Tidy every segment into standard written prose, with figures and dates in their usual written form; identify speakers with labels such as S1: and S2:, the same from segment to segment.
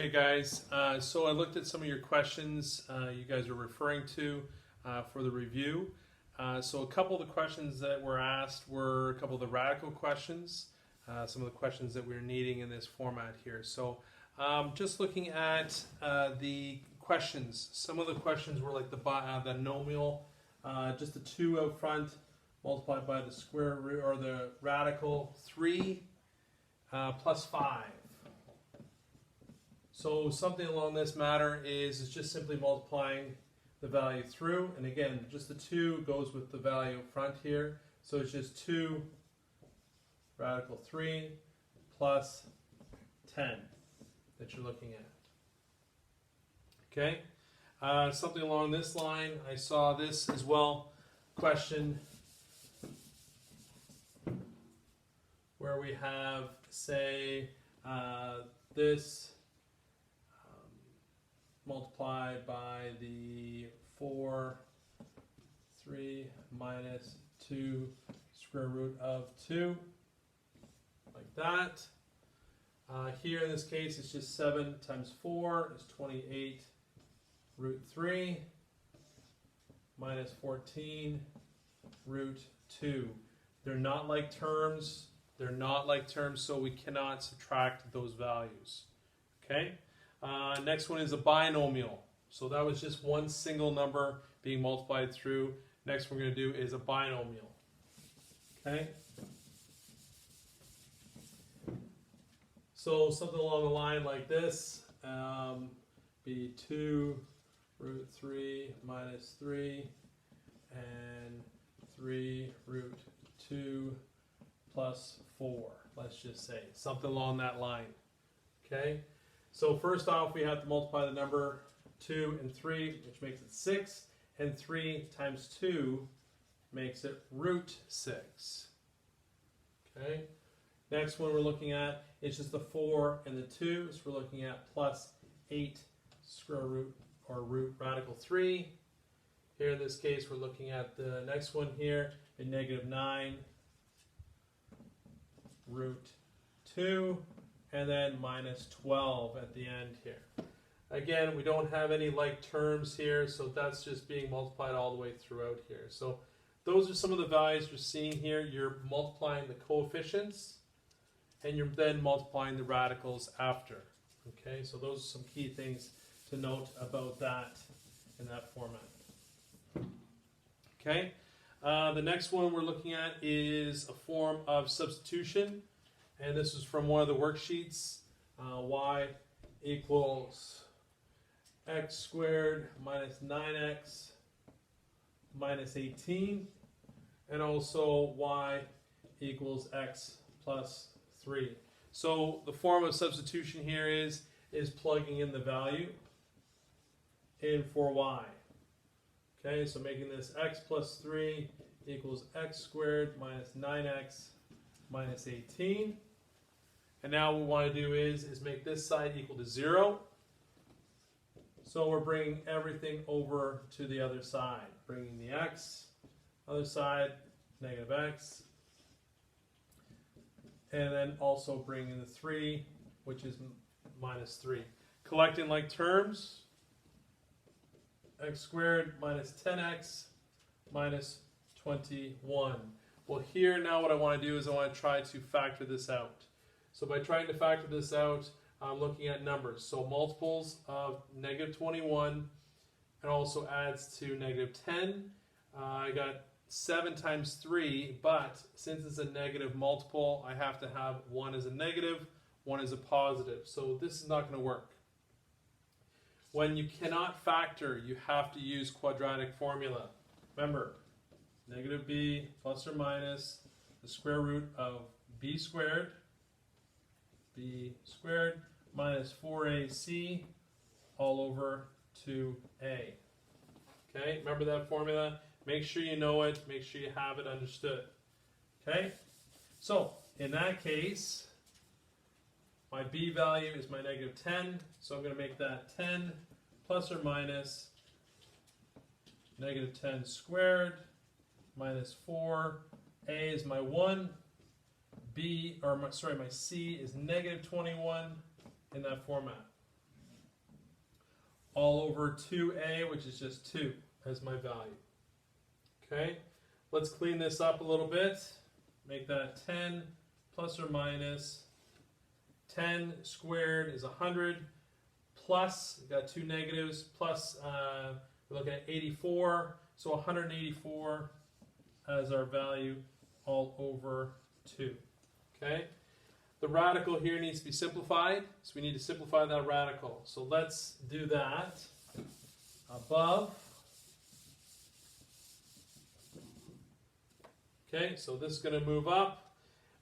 S1: Okay guys, so I looked at some of your questions you guys are referring to for the review. So a couple of the questions that were asked were a couple of the radical questions, some of the questions that we're needing in this format here. So just looking at the questions, some of the questions were like the binomial, just the 2 out front multiplied by the square root or the radical 3 plus 5. So something along this matter is just simply multiplying the value through, and again, just the 2 goes with the value up front here. So it's just 2 radical 3 plus 10 that you're looking at. Okay, something along this line. I saw this as well. Question where we have, say, this multiplied by the 3 minus 2 square root of 2, like that. Here in this case, it's just 7 times 4 is 28 root 3 minus 14 root 2. They're not like terms. They're not like terms, so we cannot subtract those values. Okay? Next one is a binomial. So that was just one single number being multiplied through. Next we're going to do is a binomial. Okay? So something along the line like this, be 2 root 3 minus 3 and 3 root 2 plus 4. Let's just say something along that line. Okay? So first off, we have to multiply the number 2 and 3, which makes it 6, and 3 times 2 makes it root 6. Okay. Next one we're looking at is just the 4 and the 2, so we're looking at plus 8 square root or root radical 3. Here in this case, we're looking at the next one here, a negative 9 root 2. And then minus 12 at the end here. Again, we don't have any like terms here, so that's just being multiplied all the way throughout here. So those are some of the values you're seeing here. You're multiplying the coefficients, and you're then multiplying the radicals after. Okay, so those are some key things to note about that in that format. Okay, the next one we're looking at is a form of substitution. And this is from one of the worksheets. Y equals x squared minus 9x minus 18. And also y equals x plus 3. So the form of substitution here is plugging in the value in for y. Okay, so making this x plus 3 equals x squared minus 9x minus 18. And now what we want to do is make this side equal to 0. So we're bringing everything over to the other side. Bringing the x, other side, negative x. And then also bringing the 3, which is minus 3. Collecting like terms, x squared minus 10x minus 21. Well, here now what I want to do is I want to try to factor this out. So by trying to factor this out, I'm looking at numbers. So multiples of negative 21 and also adds to negative 10. I got 7 times 3, but since it's a negative multiple, I have to have one as a negative, one as a positive. So this is not going to work. When you cannot factor, you have to use quadratic formula. Remember, negative b plus or minus the square root of b squared minus 4ac all over 2a. Okay, remember that formula? Make sure you know it. Make sure you have it understood. Okay, so in that case, my b value is my negative 10, so I'm going to make that 10 plus or minus negative 10 squared minus 4. A is my 1. My C is negative 21 in that format. all over 2a, which is just 2 as my value. Okay, let's clean this up a little bit. Make that 10 plus or minus 10 squared is 100 plus, we've got two negatives, plus we're looking at 84, so 184 as our value all over 2. Okay, the radical here needs to be simplified, so we need to simplify that radical. So let's do that. Above. Okay, so this is going to move up.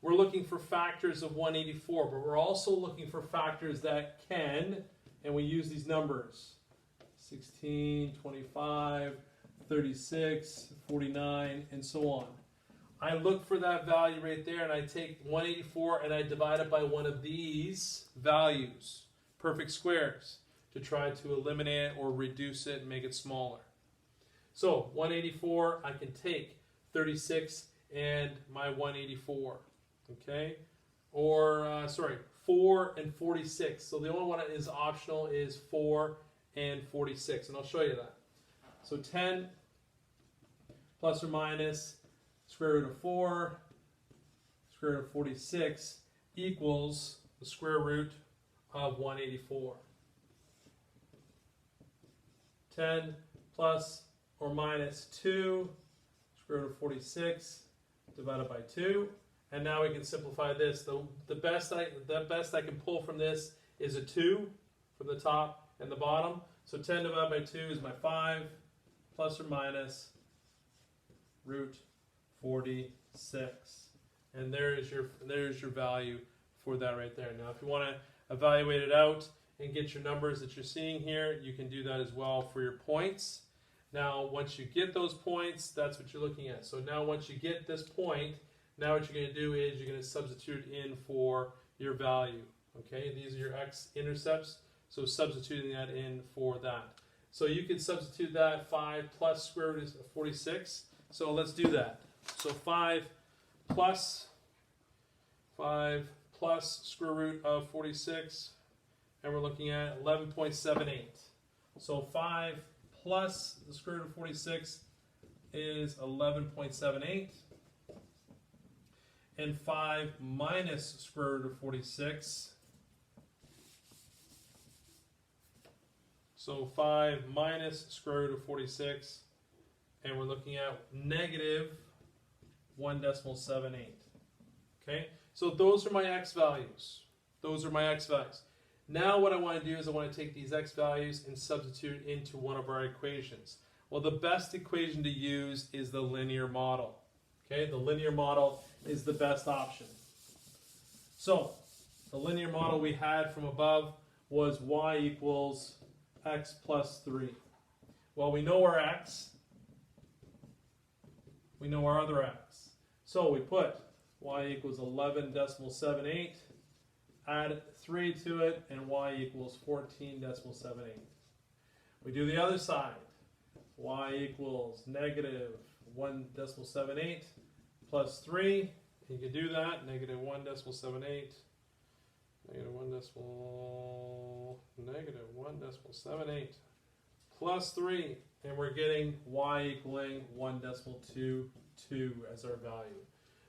S1: We're looking for factors of 184, but we're also looking for factors that can, and we use these numbers, 16, 25, 36, 49, and so on. I look for that value right there, and I take 184 and I divide it by one of these values, perfect squares, to try to eliminate it or reduce it and make it smaller. So 184, I can take 36 and my 184, okay? Or, 4 and 46. So the only one that is optional is 4 and 46, and I'll show you that. So 10 plus or minus square root of 4, square root of 46 equals the square root of 184. 10 plus or minus 2, square root of 46 divided by 2. And now we can simplify this. The best I can pull from this is a 2 from the top and the bottom. So 10 divided by 2 is my 5 plus or minus root 46. And there's your value for that right there. Now if you want to evaluate it out and get your numbers that you're seeing here, you can do that as well for your points. Now once you get those points, that's what you're looking at. So now once you get this point, now what you're going to do is you're going to substitute in for your value. Okay, these are your x-intercepts, so substituting that in for that. So you can substitute that 5 plus square root of 46. So let's do that. So 5 plus square root of 46, and we're looking at 11.78. So 5 plus the square root of 46 is 11.78. And 5 minus square root of 46. So 5 minus square root of 46, and we're looking at negative 1.78. Okay, so those are my x values. Those are my x values. Now what I want to do is I want to take these x values and substitute into one of our equations. Well, the best equation to use is the linear model. Okay, the linear model is the best option. So the linear model we had from above was y equals x plus 3. Well, we know our x. We know our other x. So we put y equals 11.78, add 3 to it, and y equals 14.78. We do the other side. Y equals negative 1.78 plus 3. You can do that. Negative 1.78. Negative 1.78 plus 3. And we're getting y equaling 1.22 as our value.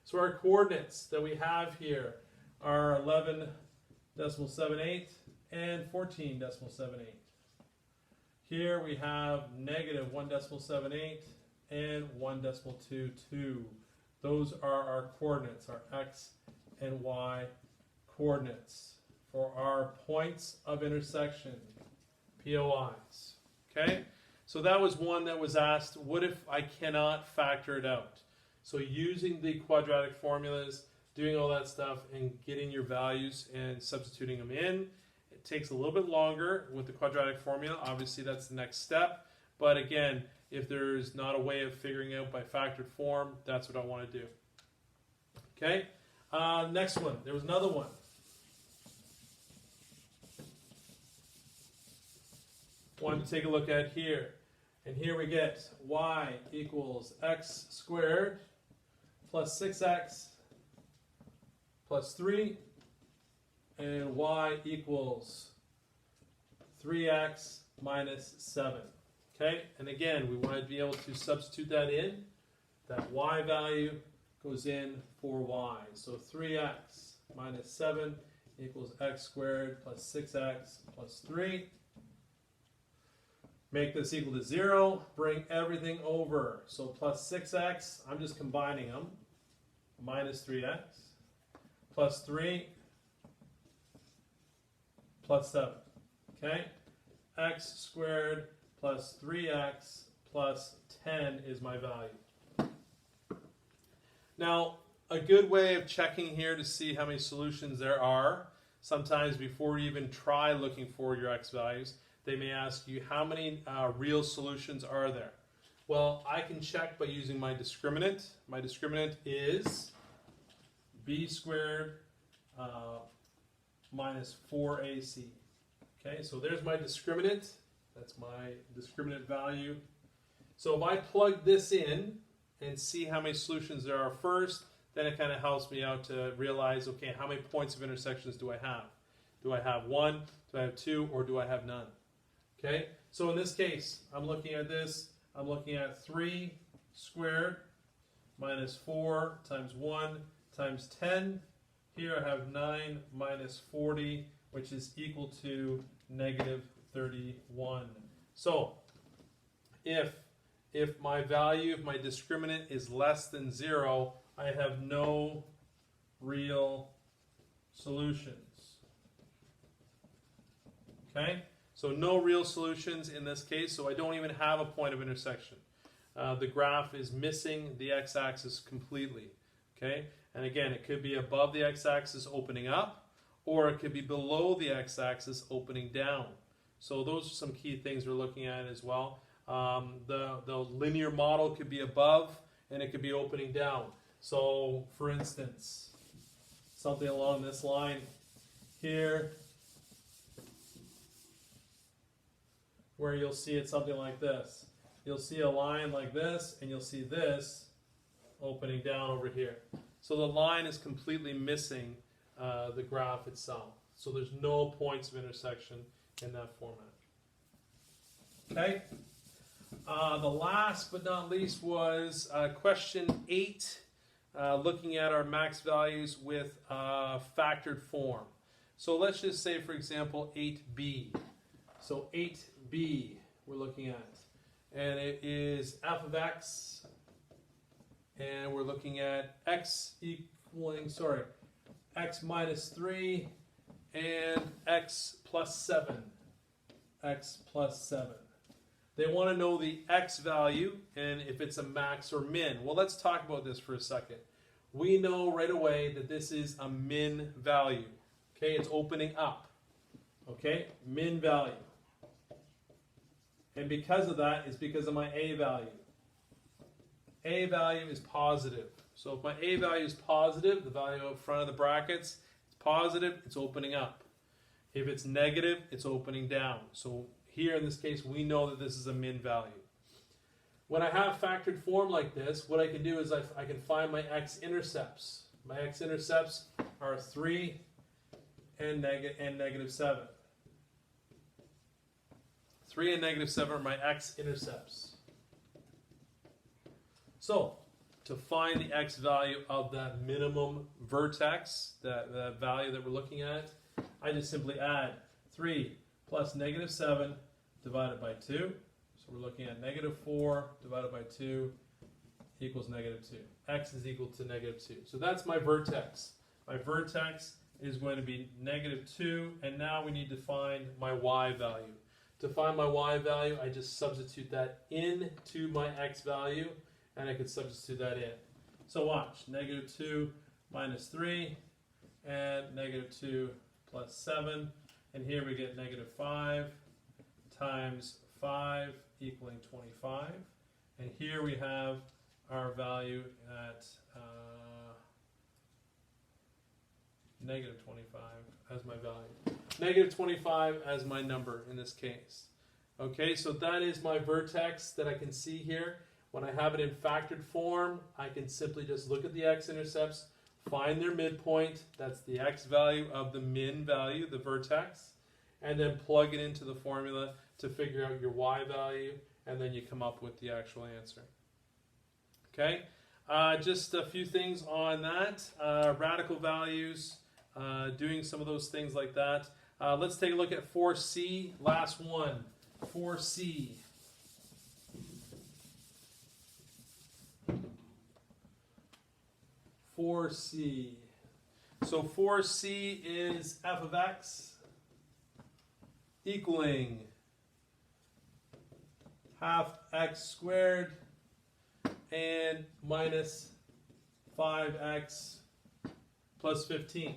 S1: So our coordinates that we have here are 11.78 and 14.78. Here we have negative 1.78 and 1.22. Those are our coordinates, our x and y coordinates for our points of intersection, POIs. Okay? So that was one that was asked, what if I cannot factor it out? So using the quadratic formulas, doing all that stuff, and getting your values and substituting them in. It takes a little bit longer with the quadratic formula. Obviously, that's the next step. But again, if there's not a way of figuring out by factored form, that's what I want to do. Okay? Next one. There was another one. One to take a look at here. And here we get y equals x squared plus 6x plus 3, and y equals 3x minus 7. Okay, and again, we want to be able to substitute that in. That y value goes in for y. So 3x minus 7 equals x squared plus 6x plus 3. Make this equal to 0. Bring everything over. So plus 6x, I'm just combining them, minus 3x, plus 3, plus 7. Okay? X squared plus 3x plus 10 is my value. Now, a good way of checking here to see how many solutions there are, sometimes before you even try looking for your x values, they may ask you how many real solutions are there. Well, I can check by using my discriminant. My discriminant is b squared minus 4ac. Okay, so there's my discriminant. That's my discriminant value. So if I plug this in and see how many solutions there are first, then it kind of helps me out to realize, okay, how many points of intersections do I have? Do I have 1, do I have 2, or do I have none? Okay, so in this case, I'm looking at this. I'm looking at 3 squared minus 4 times 1 times 10. Here I have 9 minus 40, which is equal to negative 31. So if my value, if my discriminant is less than 0, I have no real solutions. Okay? So no real solutions in this case, so I don't even have a point of intersection. The graph is missing the x-axis completely. Okay? And again, it could be above the x-axis opening up, or it could be below the x-axis opening down. So those are some key things we're looking at as well. The linear model could be above, and it could be opening down. So, for instance, something along this line here, where you'll see it something like this. You'll see a line like this, and you'll see this opening down over here. So the line is completely missing the graph itself. So there's no points of intersection in that format. Okay? The last but not least was question 8, looking at our max values with factored form. So let's just say, for example, 8b. So 8b we're looking at. And it is f of x, and we're looking at x minus 3 and x plus 7. X plus 7. They want to know the x value and if it's a max or min. Well, let's talk about this for a second. We know right away that this is a min value. Okay, it's opening up. Okay, min value. And because of that, it's because of my a value. A value is positive. So if my a value is positive, the value up front of the brackets, it's positive, it's opening up. If it's negative, it's opening down. So here in this case, we know that this is a min value. When I have factored form like this, what I can do is I can find my x-intercepts. My x-intercepts are 3 and negative 7. 3 and negative 7 are my x-intercepts. So, to find the x value of that minimum vertex, that value that we're looking at, I just simply add 3 plus negative 7 divided by 2. So we're looking at negative 4 divided by 2 equals negative 2. X is equal to negative 2. So that's my vertex. My vertex is going to be negative 2, and now we need to find my y value. To find my y value, I just substitute that into my x value, and I can substitute that in. So watch, negative 2 minus 3, and negative 2 plus 7, and here we get negative 5 times 5 equaling 25, and here we have our value at negative 25 as my value. Negative 25 as my number in this case. Okay, so that is my vertex that I can see here. When I have it in factored form, I can simply just look at the x-intercepts, find their midpoint. That's the x value of the min value, the vertex. and then plug it into the formula to figure out your y value, and then you come up with the actual answer. Okay, just a few things on that. Radical values, doing some of those things like that. Let's take a look at 4C, last one, 4C. So 4C is f of x equaling half x squared and minus 5x plus 15.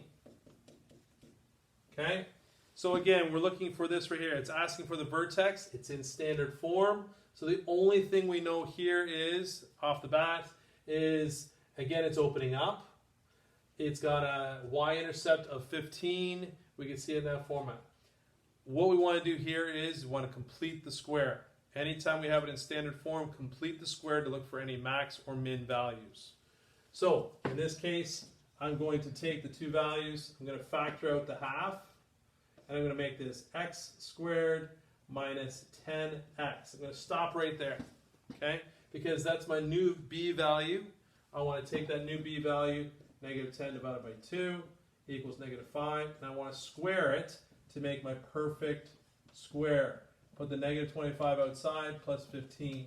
S1: Okay? So again, we're looking for this right here. It's asking for the vertex. It's in standard form. So the only thing we know here is, off the bat, is, again, it's opening up. It's got a y-intercept of 15. We can see it in that format. What we want to do here is we want to complete the square. Anytime we have it in standard form, complete the square to look for any max or min values. So in this case, I'm going to take the two values. I'm going to factor out the half. And I'm going to make this x squared minus 10x. I'm going to stop right there, okay? Because that's my new b value. I want to take that new b value, negative 10 divided by 2 equals negative 5. And I want to square it to make my perfect square. Put the negative 25 outside, plus 15.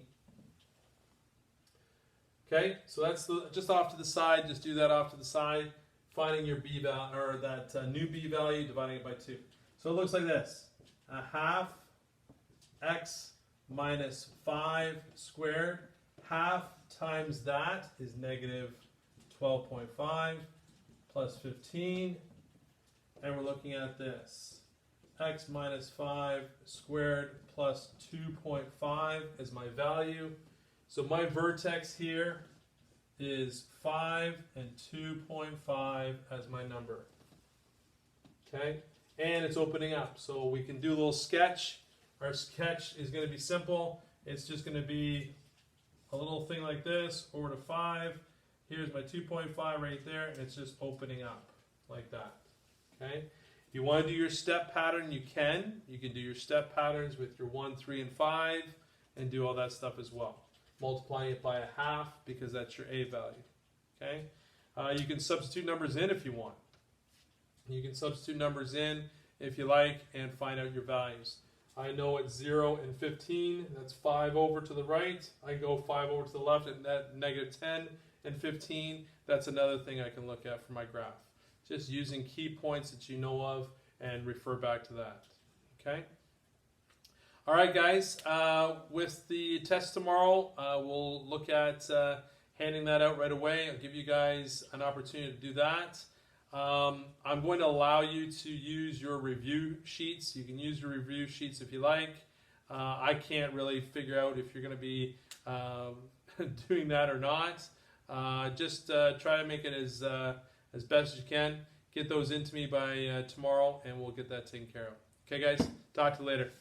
S1: Okay, so that's just off to the side. Just do that off to the side. Finding your b value, or that new b value, dividing it by 2. So it looks like this. A half x minus 5 squared. Half times that is negative 12.5 plus 15. And we're looking at this. X minus 5 squared plus 2.5 is my value. So my vertex here is 5 and 2.5 as my number. Okay? And it's opening up. So we can do a little sketch. Our sketch is going to be simple. It's just going to be a little thing like this, over to 5. Here's my 2.5 right there, and it's just opening up like that. Okay? If you want to do your step pattern, you can. You can do your step patterns with your 1, 3, and 5 and do all that stuff as well. Multiplying it by a half because that's your a value. Okay? You can substitute numbers in if you want. You can substitute numbers in if you like and find out your values. I know it's 0 and 15. That's 5 over to the right. I can go 5 over to the left and that negative 10 and 15. That's another thing I can look at for my graph. Just using key points that you know of and refer back to that. Okay? All right, guys. With the test tomorrow, we'll look at handing that out right away. I'll give you guys an opportunity to do that. I'm going to allow you to use your review sheets. You can use your review sheets if you like. I can't really figure out if you're going to be doing that or not. Just try to make it as best as you can. Get those into me by tomorrow, and we'll get that taken care of. Okay, guys? Talk to you later.